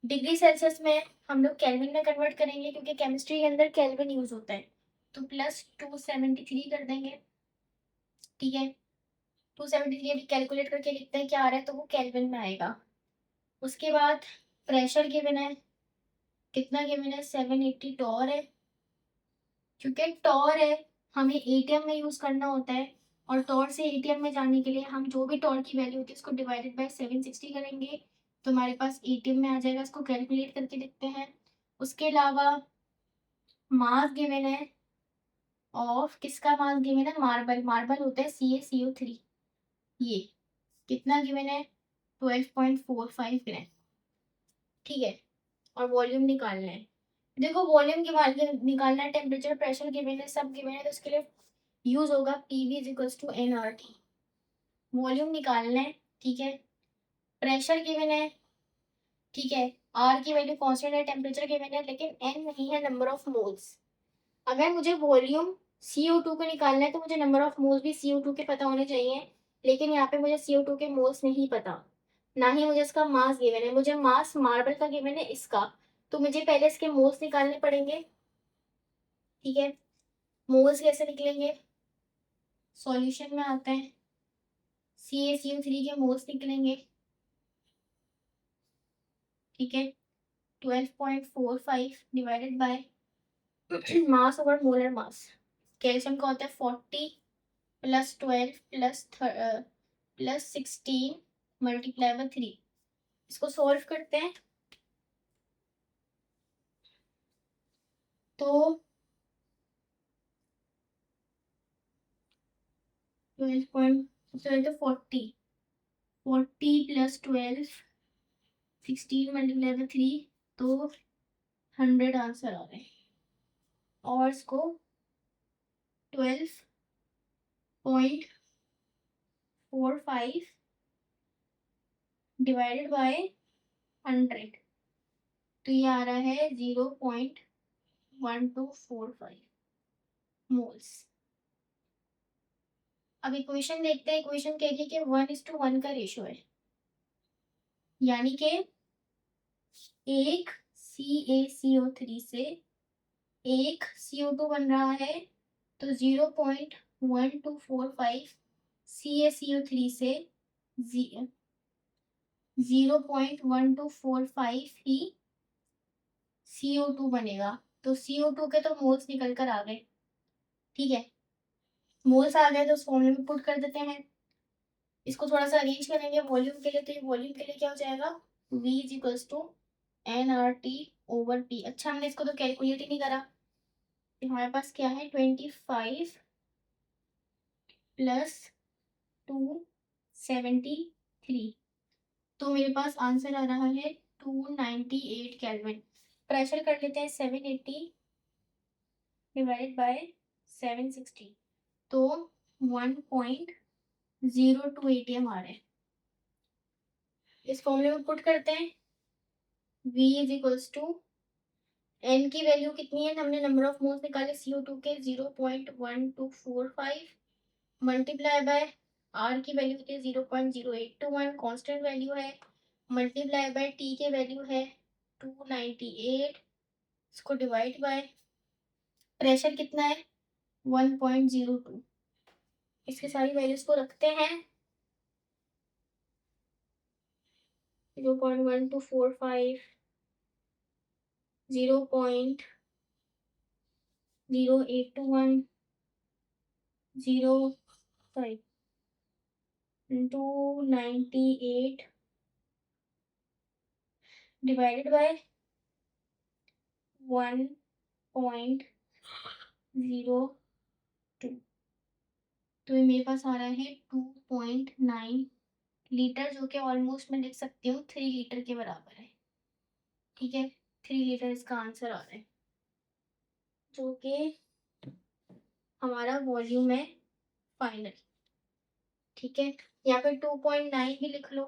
डिग्री सेल्सियस में हम लोग केल्विन में कन्वर्ट करेंगे क्योंकि केमिस्ट्री के अंदर केल्विन यूज होता है। तो +273 कर देंगे, ठीक है। 273 अभी कैलकुलेट करके लिखते हैं क्या आ रहा है, तो वो केल्विन में आएगा। उसके बाद प्रेशर गिवन है, कितना गिवन है, 780 टॉर है। क्योंकि टॉर है हमें एटीएम में यूज करना होता है, और टॉर से एटीएम में जाने के लिए हम जो भी टॉर की वैल्यू होती है उसको डिवाइडेड बाय 760 करेंगे, तो हमारे पास एटीएम में आ जाएगा। इसको कैलकुलेट करके लिखते हैं। उसके अलावा मास गिवन है ऑफ, किसका मास गिवन है, मार्बल। मार्बल होता है CaCO3, ये कितना गिवन है, 12.45 ग्राम, ठीक है। और वॉल्यूम निकालना है। देखो वॉल्यूम निकालना है, टेम्परेचर प्रेशर गिवन है, सब गिवन है, तो उसके लिए यूज होगा PV is to nRT। Volume निकालना है, ठीक है। प्रेशर गिवन है, ठीक है। R की वैल्यू कांस्टेंट है, टेम्परेचर गिवन है, लेकिन N नहीं है, नंबर ऑफ मोल्स। अगर मुझे वॉल्यूम CO2 को निकालना है तो मुझे नंबर ऑफ मोल्स भी CO2 के पता होने चाहिए, लेकिन यहाँ पे मुझे CO2 के मोल्स नहीं पता, ना ही मुझे इसका मास गिवन है। मुझे मास मार्बल का गिवन है इसका, तो मुझे पहले इसके मोल्स निकालने पड़ेंगे, ठीक है। मोल्स कैसे निकलेंगे, सॉल्यूशन में आते हैं, CaCO3 के मोल्स निकलेंगे, ठीक है। 12.45 divided by mass over molar mass. Calcium का होता है 40 + 12 + 16 मल्टीप्लाई बाय 3। इसको सॉल्व करते हैं तो 12.40 + 12 16 मल्टीप्लाई बाय 3, तो 100 आंसर आ रहे हैं। और इसको 12.45 डिवाइडेड बाय 100, तो ये आ रहा है 0.1245 मोल्स। अब इक्वेशन देखते हैं। इक्वेशन कह रही है कि 1:1 का रेशियो है, यानी कि एक CaCO3 से एक CO2 बन रहा है, तो 0.1245 CaCO3 से 0.1245 ही CO2 बनेगा। तो CO2 के तो मोल्स निकल कर आ गए, ठीक है। मोल्स आ गए तो उस फॉर्मूले में पुट कर देते हैं। इसको थोड़ा सा अरेंज करेंगे वॉल्यूम के लिए, तो ये वॉल्यूम के लिए क्या हो जाएगा, V = nRT/P। अच्छा हमने इसको तो कैलकुलेट ही नहीं करा। तो हमारे पास क्या है, 25 + 273, तो मेरे पास आंसर आ रहा है 298 केल्विन। प्रेशर कर लेते हैं 780 डिवाइडेड बाय 760, तो 1.02 ATM आ रहे हैं। इस फॉर्मूले में पुट करते हैं। V = N की वैल्यू कितनी है, हमने नंबर ऑफ मोल्स निकाले CO2 के 0.1245 मल्टीप्लाई बाय R की वैल्यू होती है 0.0821, कांस्टेंट वैल्यू है, मल्टीप्लाई बाय T की वैल्यू है 298, इसको डिवाइड बाय प्रेशर कितना है 1.02। इसकी सारी वैल्यूज को रखते हैं, 0.1245, 0.0821, 298 डिवाइडेड बाय 1.02, तो ये मेरे पास आ रहा है 2.9 लीटर, जो कि ऑलमोस्ट मैं लिख सकती हूँ 3 लीटर के बराबर है, ठीक है। 3 लीटर इसका आंसर आ रहा है, जो कि हमारा वॉल्यूम है फाइनल, ठीक है। यहाँ पे 2.9 भी लिख लो,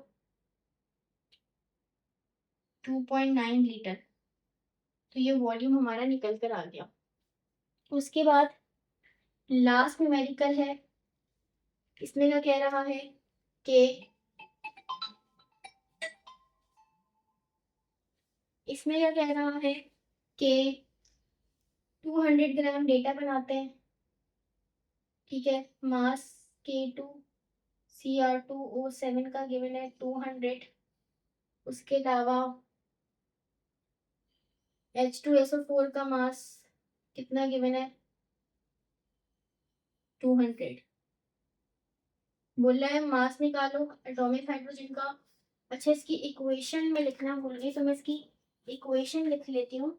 2.9 लीटर, तो ये वॉल्यूम हमारा निकल कर आ गया। उसके बाद लास्ट न्यूमेरिकल है, इसमें क्या कह रहा है कि इसमें क्या कह रहा है कि 200 ग्राम डेटा बनाते हैं, ठीक है। मास K2Cr2O7 का गिवन है 200। उसके अलावा H2SO4 का मास कितना गिवन है, 200। बोल रहा है मास निकालो एटॉमिक हाइड्रोजन का। अच्छा, इसकी इक्वेशन में लिखना भूल गई, तो मैं इसकी इक्वेशन लिख लेती हूँ।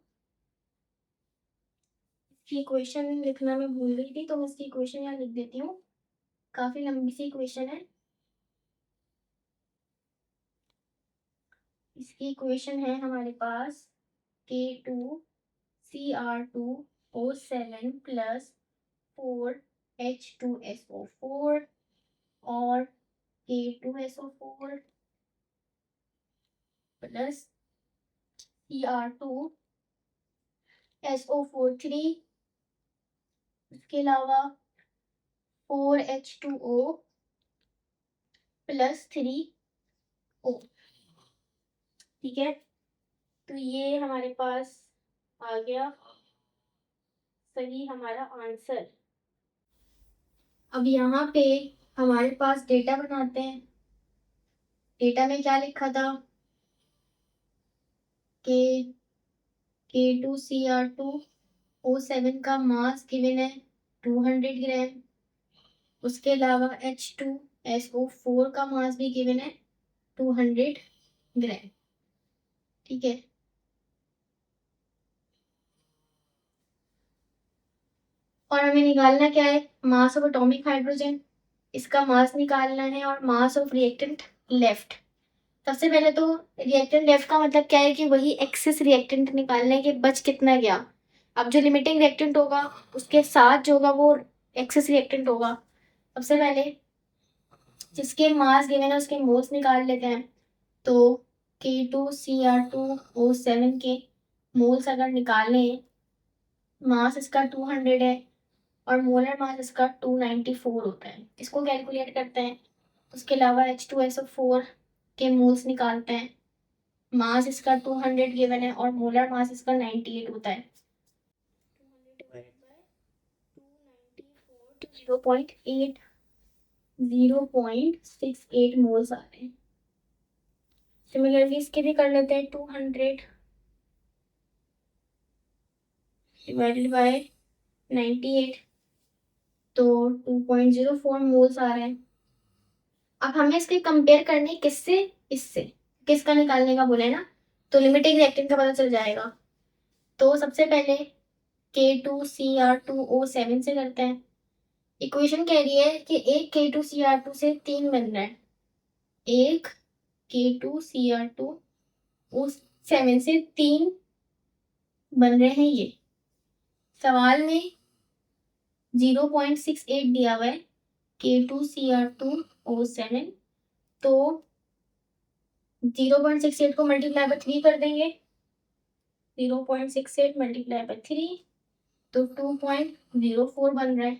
इसकी इक्वेशन लिखना मैं भूल गई थी, तो मैं इसकी इक्वेशन यहाँ लिख देती हूँ। काफी लंबी सी इक्वेशन है। इसकी इक्वेशन है हमारे पास K2Cr2O7 प्लस 4H2SO4 और K2SO4 प्लस Cr2SO4 3। इसके अलावा 4H2O प्लस 3O, ठीक है। तो ये हमारे पास आ गया सही हमारा आंसर। अब यहाँ पे हमारे पास डेटा बनाते हैं। डेटा में क्या लिखा था कि K2Cr2O7 का मास गिवन है 200 ग्राम। उसके अलावा H2SO4 का मास भी गिवन है 200 ग्राम, ठीक है। और हमें निकालना क्या है, मास ऑफ एटॉमिक हाइड्रोजन, इसका मास निकालना है, और मास ऑफ रिएक्टेंट लेफ्ट। सबसे पहले तो रिएक्टेंट लेफ्ट का मतलब क्या है कि वही एक्सेस रिएक्टेंट निकालना है कि बच कितना गया। अब जो लिमिटिंग रिएक्टेंट होगा उसके साथ जो होगा वो एक्सेस रिएक्टेंट होगा। सबसे पहले जिसके मास गिवन है उसके मोल्स निकाल लेते हैं। तो K2Cr2O7 के मोल्स अगर निकालें, मास इसका 200 है और मोलर मास इसका 294 होता है। इसको कैलकुलेट करते हैं। उसके अलावा H2SO4 के मोल्स निकालते हैं। मास इसका 200 गिवन है और मोलर मास इसका 98 होता है। 0.68 मोल्स आ रहे हैं। सिमिलरली इसके भी कर लेते हैं। 200 डिवाइडेड बाय 98, तो 2.04 मोल्स आ रहे हैं। अब हमें इसके कंपेयर करने किससे, इससे। किसका निकालने का बोले ना, तो लिमिटिंग रिएक्टेंट का पता चल जाएगा। तो सबसे पहले K2Cr2O7 से करते हैं। इक्वेशन कह रही है कि एक K2Cr2 से 3 बन रहा है। एक K2Cr2O7 से 3 बन रहे हैं। ये सवाल में 0.68 दिया हुआ है K2Cr2O7, तो 0.68 को मल्टीप्लाई बाय 3 कर देंगे। 0.68 मल्टीप्लाई बाय 3, तो 2.04 बन रहा है।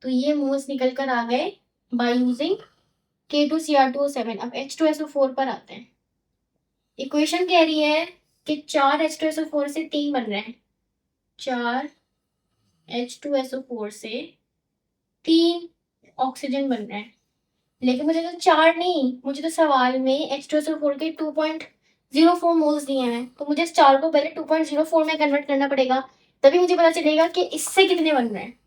तो ये मोल्स निकल कर आ गए बाय यूजिंग K2Cr2O7। अब H2SO4 पर आते हैं। इक्वेशन कह रही है कि 4 H2SO4 से 3 बन रहे हैं। 4 H2SO4 से 3 ऑक्सीजन बन रहे हैं। लेकिन मुझे तो 4 नहीं, मुझे तो सवाल में H2SO4 के 2.04 मोल्स दिए हैं। तो मुझे इस 4 को पहले 2.04 में कन्वर्ट करना पड़ेगा, तभी मुझे पता चलेगा कि इससे कितने बन रहे हैं।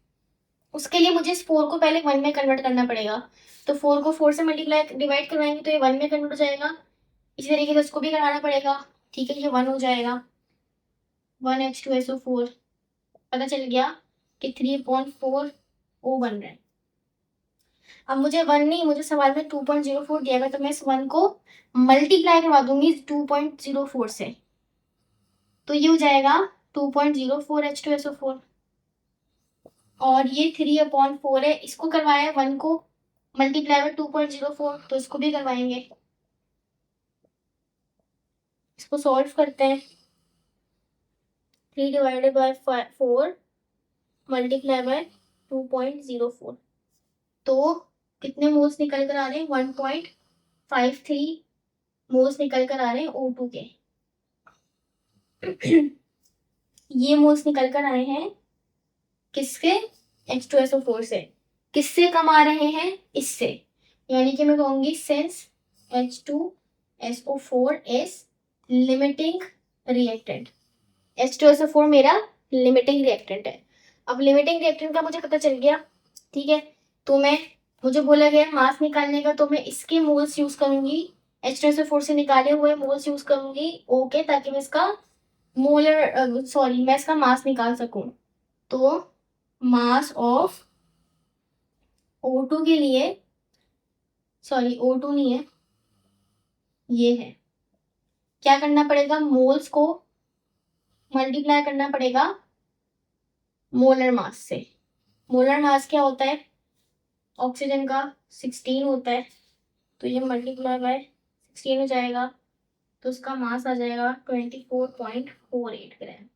उसके लिए मुझे इस 4 को पहले 1 में कन्वर्ट करना पड़ेगा। तो 4 को 4 से मल्टीप्लाई डिवाइड करवाएंगे तो ये 1 में कन्वर्ट हो जाएगा। इसी तरीके से इसको भी कराना पड़ेगा, ठीक है। ये 1 हो जाएगा, 1 H2SO4। पता चल गया कि 3.4 O बन रहा है। अब मुझे 1 नहीं, मुझे सवाल में 2.04 दिया गया, तो मैं इस 1 को मल्टीप्लाई करवा दूंगी 2.04 से। तो ये हो जाएगा 2.04 H2SO4। और ये 3/4 है, इसको करवाया 1 को मल्टीप्लाई बाय 2.04, तो इसको भी करवाएंगे। इसको सॉल्व करते हैं। 3 डिवाइडेड बाय 4 मल्टीप्लाई बाय 2.04, तो कितने मोल्स निकल कर आ रहे हैं, 1.53 मोल्स निकल कर आ रहे हैं O2 के। ये मोल्स निकल कर आए हैं किसके, H2SO4 से। किससे कम आ रहे हैं, इससे। यानी कि मैं कहूंगी since H2SO4 is limiting reactant. H2SO4 मेरा लिमिटिंग रिएक्टेंट है। अब लिमिटिंग रिएक्टेंट का मुझे पता चल गया, ठीक है। तो मुझे बोला गया मास निकालने का, तो मैं इसके मोल्स यूज करूंगी, H2SO4 से निकाले हुए मोल्स यूज करूंगी, ओके, ताकि मैं इसका मैं इसका मास निकाल सकूं। तो मास ऑफ O2 के लिए, सॉरी O2 नहीं है, ये है, क्या करना पड़ेगा, मोल्स को मल्टीप्लाई करना पड़ेगा मोलर मास से। मोलर मास क्या होता है, ऑक्सीजन का 16 होता है, तो ये मल्टीप्लाई बाय 16 हो जाएगा, तो उसका मास आ जाएगा 24.48 ग्राम।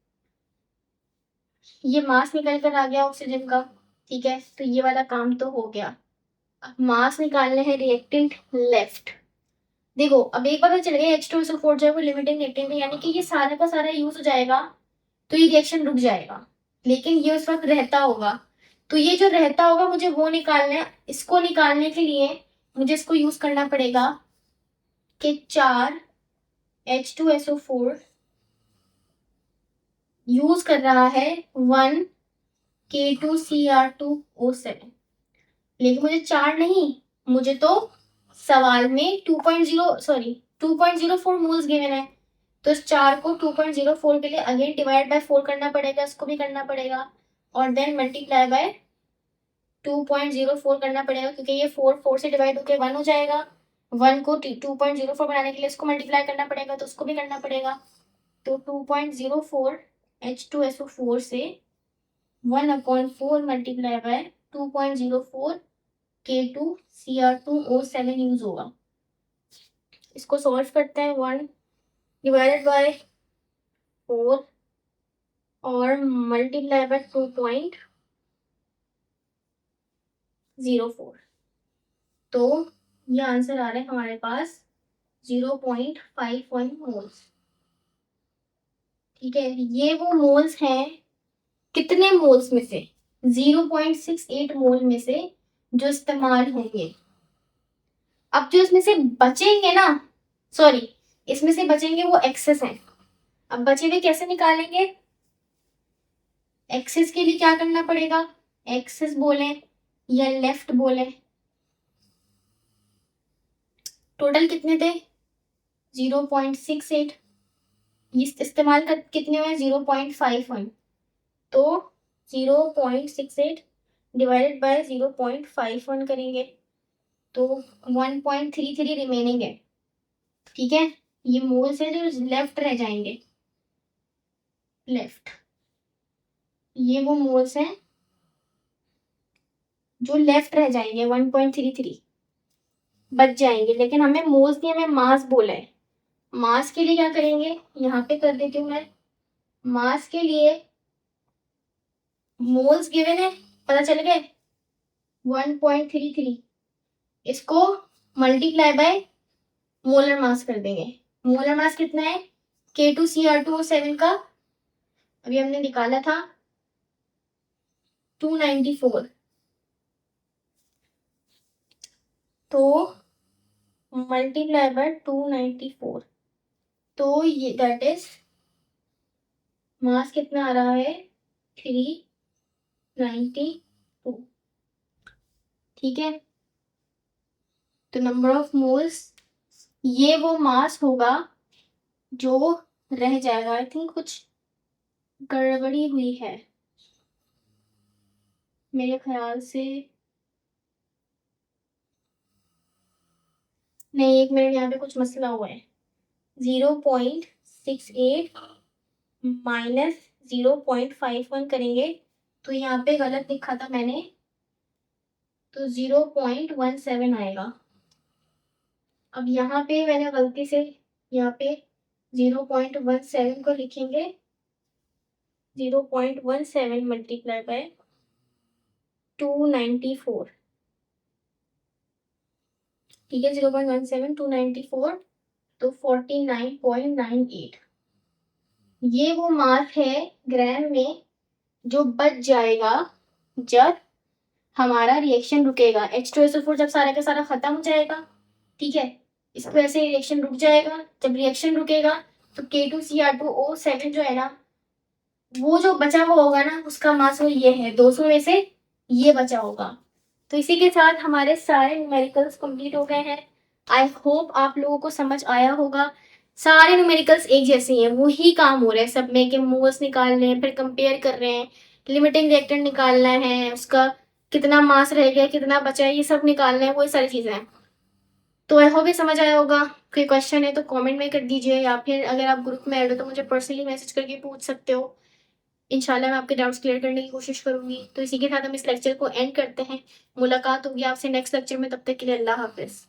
ये मास निकल कर आ गया ऑक्सीजन का, ठीक है। तो ये वाला काम तो हो गया। अब मास निकालने हैं रिएक्टेंट लेफ्ट। देखो अब एक बार चल गया H2SO4 जो है वो लिमिटिंग रिएक्टेंट है, यानी कि ये सारा का सारा यूज हो जाएगा, तो ये रिएक्शन रुक जाएगा, लेकिन ये उस वक्त रहता होगा। तो ये जो रहता होगा मुझे वो निकालना है। इसको निकालने के लिए मुझे इसको यूज करना पड़ेगा कि 4 H2SO4 यूज कर रहा है 1 K2Cr2O7, लेकिन मुझे 4 नहीं, मुझे तो सवाल में 2.04 मोल्स गिवन है, तो इस 4 को 2.04 के लिए अगेन डिवाइड बाय 4 करना पड़ेगा, इसको भी करना पड़ेगा, और देन मल्टीप्लाई बाय 2.04 करना पड़ेगा, क्योंकि ये 4 से डिवाइड होकर 1 हो जाएगा। 1 को 2.04 बनाने के लिए इसको मल्टीप्लाई करना पड़ेगा, तो उसको भी करना पड़ेगा। तो 2.04 H2SO4 से 1/4 मल्टीप्लाई बाय 2.04 K2Cr2O7 यूज होगा। इसको सॉल्व करते हैं, 1 डिवाइडेड बाय 4 और मल्टीप्लाई बाय 2.04, तो ये आंसर आ रहा है हमारे पास 0.51 मोल्स, ठीक है। ये वो मोल्स हैं, कितने मोल्स में से, 0.68 मोल में से जो इस्तेमाल होंगे। अब जो इसमें से बचेंगे ना, सॉरी, इसमें से बचेंगे वो एक्सेस हैं। अब बचे हुए कैसे निकालेंगे, एक्सेस के लिए क्या करना पड़ेगा, एक्सेस बोले या लेफ्ट बोले, टोटल कितने थे 0.68, इस्तेमाल कर कितने हुए 0.51, तो 0.68 डिवाइडेड बाय 0.51 करेंगे, तो 1.33 रिमेनिंग है, ठीक है। ये मोल्स है जो लेफ्ट रह जाएंगे, लेफ्ट, ये वो मोल्स हैं जो लेफ्ट रह जाएंगे, 1.33 बच जाएंगे, लेकिन हमें मोल्स नहीं, हमें मास बोला है। मास के लिए क्या करेंगे, यहाँ पे कर देती हूँ मैं, मास के लिए मोल्स गिवन है, पता चल गए 1.33, इसको मल्टीप्लाई बाय मोलर मास कर देंगे। मोलर मास कितना है K2Cr2O7 का, अभी हमने निकाला था 294, तो मल्टीप्लाई बाय 294, तो ये दैट इज मास कितना आ रहा है 392, ठीक है। तो नंबर ऑफ मोल्स, ये वो मास होगा जो रह जाएगा। आई थिंक कुछ गड़बड़ी हुई है मेरे ख्याल से, नहीं, 1 मिनट, यहाँ पे कुछ मसला हुआ है। 0.68 माइनस 0.51 करेंगे, तो यहाँ पे गलत लिखा था मैंने, तो 0.17 आएगा। अब यहाँ पे मैंने गलती से यहाँ पे 0.17 को लिखेंगे, 0.17 मल्टीप्लाई बाय 294, ठीक है, 0.17 294, तो 49.98, ये वो मास है ग्राम में जो बच जाएगा जब हमारा रिएक्शन रुकेगा। H2SO4 जब सारा का सारा खत्म हो जाएगा, ठीक है, इसको ऐसे रिएक्शन रुक जाएगा। जब रिएक्शन रुकेगा तो K2Cr2O7 जो है ना, वो जो बचा हुआ होगा ना, उसका मास वो ये है 200 में से ये बचा होगा। तो इसी के साथ हमारे सारे न्यूमेरिकल्स कंप्लीट हो गए हैं। आई होप आप लोगों को समझ आया होगा। सारे न्यूमेरिकल्स एक जैसे ही हैं, वही काम हो रहा है सब में, कि मोल्स निकाल रहे हैं, फिर कंपेयर कर रहे हैं, लिमिटिंग रिएक्टेंट निकालना है, उसका कितना मास रह गया, कितना बचा है, ये सब निकालना है, वही सारी चीज़ें हैं। तो आई होप ये समझ आया होगा। कोई क्वेश्चन है तो कमेंट में कर दीजिए, या फिर अगर आप ग्रुप में ऐड हो तो मुझे पर्सनली मैसेज करके पूछ सकते हो। इंशाल्लाह मैं आपके डाउट्स क्लियर करने की कोशिश करूंगी। तो इसी के साथ हम इस लेक्चर को एंड करते हैं। मुलाकात होगी आपसे नेक्स्ट लेक्चर में, तब तक के लिए अल्लाह हाफिज़।